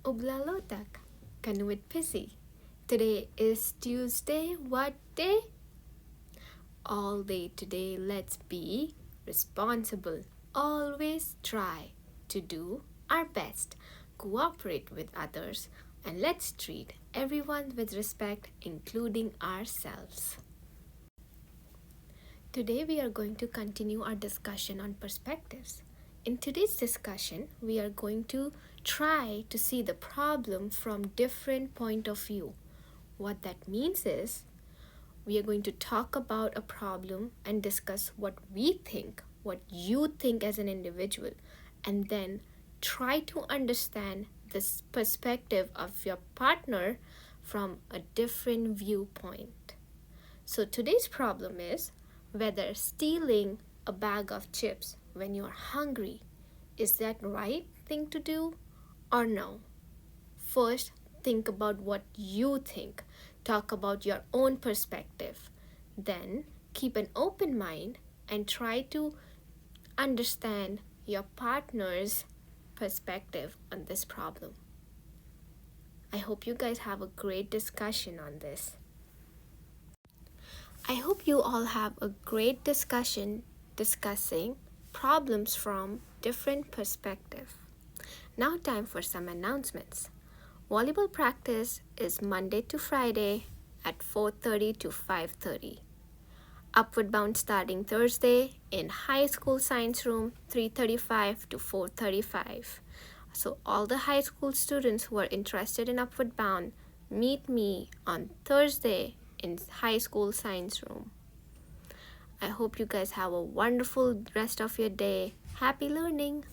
Ublalotak, Kanuit Pisi. Today is Tuesday. What day? All day today, let's be responsible. Always try to do our best, cooperate with others, and let's treat everyone with respect, including ourselves. Today, we are going to continue our discussion on perspectives. In today's discussion, we are going to try to see the problem from different point of view. What that means is we are going to talk about a problem and discuss what we think, what you think as an individual, and then try to understand this perspective of your partner from a different viewpoint. So today's problem is whether stealing a bag of chips when you are hungry is that right thing to do or no. First, think about what you think. Talk about your own perspective. Then, keep an open mind and try to understand your partner's perspective on this problem. I hope you guys have a great discussion on this. I hope you all have a great discussion discussing problems from different perspectives. Now time for some announcements. Volleyball practice is Monday to Friday at 4:30 to 5:30. Upward Bound starting Thursday in High School Science Room 3:35 to 4:35. So all the high school students who are interested in Upward Bound, meet me on Thursday in High School Science Room. I hope you guys have a wonderful rest of your day. Happy learning!